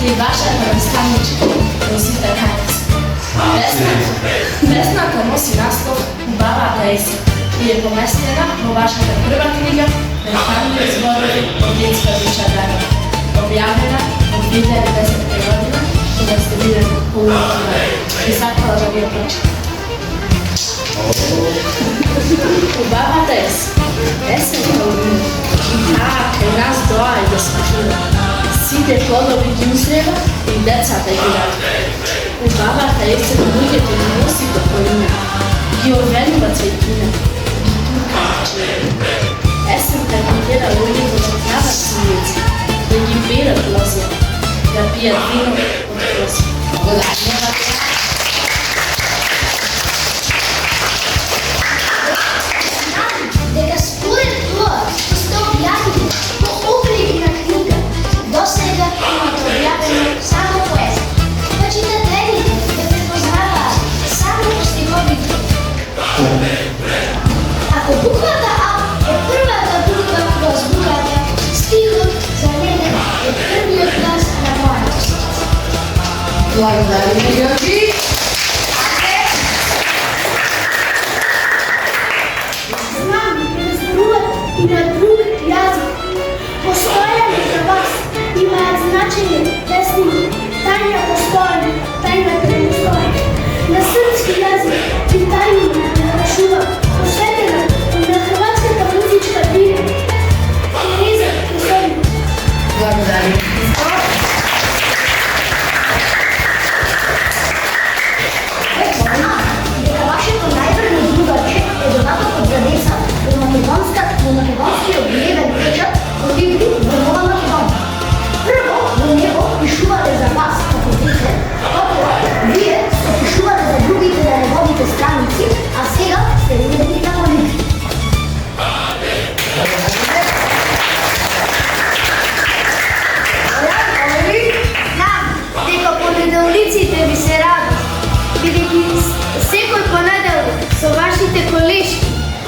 и вашата наставничка носите хајц. Песната носи наслов Убавата есен и е поместена во вашата прва книга Механни зборови од детска Вичардана, објавена во 2010 година, кога сте биле полуметрива и сакала да ви ја прочитам. Убавата есен кај нас доаѓа да се чува. Сите плодови ги узрева и децата ги раѓаат. Убавата есен луѓето ги носи до полина, ги орвенува цветкина, ги турка чева. Есента ги гледа луѓето да прават синици, да ги берат лозија, да пијат вино од лозија. Благодарам. Дека според тоа што сте објавили во облик на книга, досега имате објавено само поезија. Па читателите ја препознаваат само по стиховите. Ако буквата А е првата буква во азбуката, стихот за мене е првиот глас на мојата срце. Благодарим, Георги. И на друг јазик. Постојани за вас имаат значење песни Тања постојани, тајната не постои. На српски јазик питањето не прашува, посветена на хрватската музичка бира. Тереза Христовина. Благодарим. Дека вашето најврно другаче е додатокот за деца во македонскиот гневен печат колибри во Нова Македонија. Прво, во него пишувате за вас како дете, потоа вие се пишувате за другите на неговите страници, а сега сте уредник на колибри. Знам дека понеделниците ви се радат, бидејќи секој понеделник со вашите колешки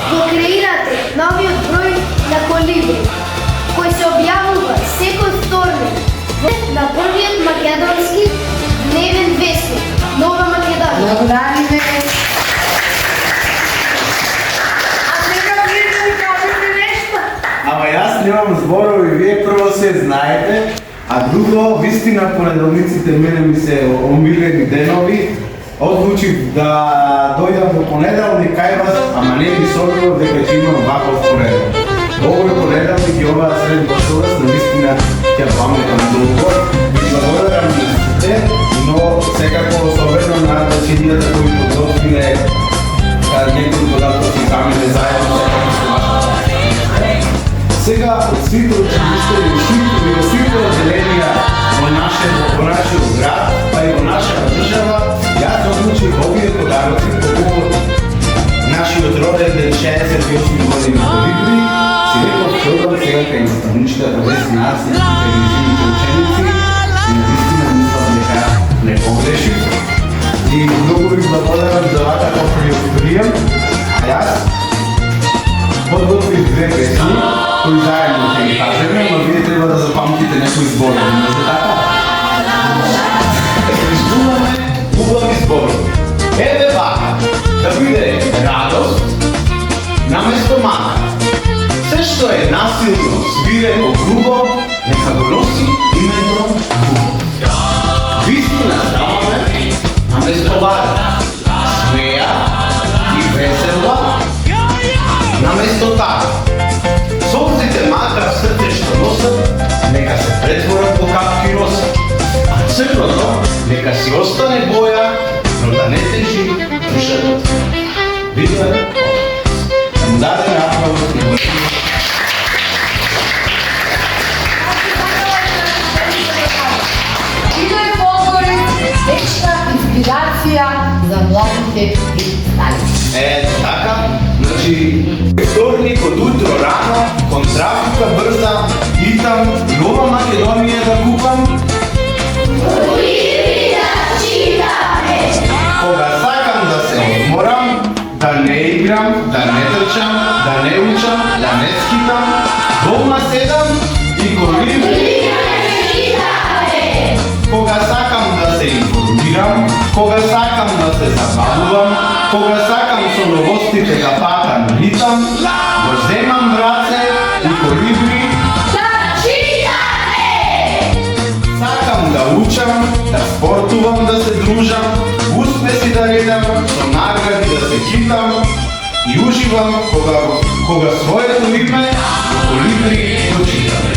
го креирате новиот број на колибри, кој се објавува секој вторник на првиот македонски дневен весник Нова Македонија. Благодариме. А сега вие да ми кажете нешто? Ама јас немам зборови, вие прво се знаете, а друго, вистина понеделниците мене ми се омилени денови. Одлучив да дојдам во понеделник кај вас, ама не ми собрав дека ќе имам ваков понеделник. Овој понеделник и оваа средба со вас, навистина ќе паметам долго. Ви благодарам на сите, но секако особено на дочињата кои подготвиле некои додатоци камене заедно со вашата. Сега од сите училишта и сите одделенија во нашиот град, па и во нашата држава, јас одлучив овие подароци по повод нашиот роден ден 68 години колибри. Си реков чудам сега кај наставничката Весна Арсенич и телевизионите ученици и наистина мислам дека не погрешив. И многу ви благодарам за ваката пријателија. А јас подготвив две песни кои заедно ќе ги кажеме, но вие треба да запамтите некои зборови. Може така? Избуваме убави зборови. Еве вака, да биде радост наместо мака. Се што е насилно, свирепо, грубо, нека го носи името љубов. Вистина ставаме наместо лага, смеја и весела. Наместо така, солзите макар срце што носат, нека се претворат во капки роса, а црното нека си остане боја, но да не тежи душата. Видно е? Да му даде аплауз и Иде Фолгори, вечна инспирација за младите кристали. Така, значи, вторник од утро рано, кон трафика брза, итам Нова Македонија да купам. Кога сакам да се одморам, да не играм, да не трчам, да не учам, да не скитам, дома седам и колибри. кога сакам да се забавувам, кога сакам со новостите да патам ритам, го земам в раце и колибри Да читаме! сакам да учам, да спортувам, да се дружам, успеси да редам, со награди да се хитам и уживам кога своето име колибри го читам.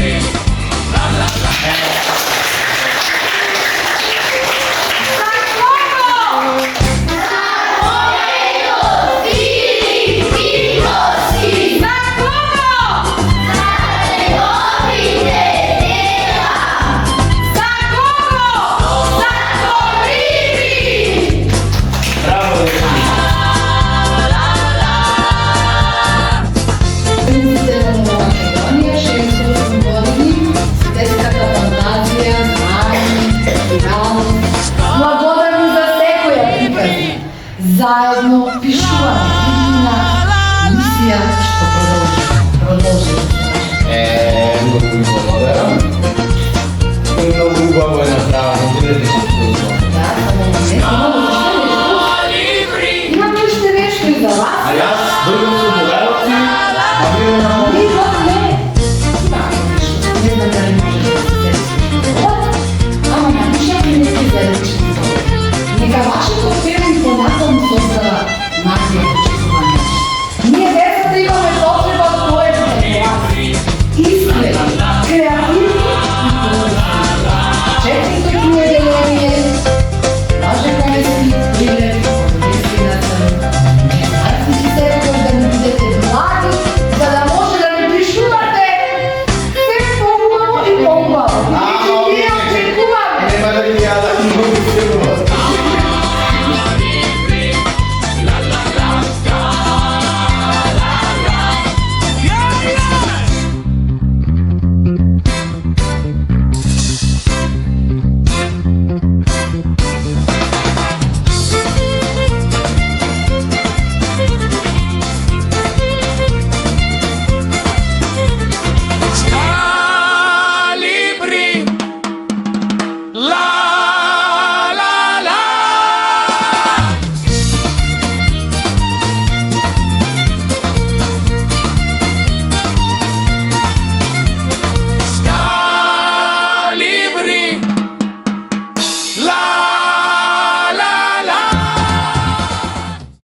Принците на Нова Македонија, 68 години, детската фантазија, знаење, реалност. Благодарни за секоја приказна. Заедно пишуваме иднина мисија што продолжи. Многу ви благодарам.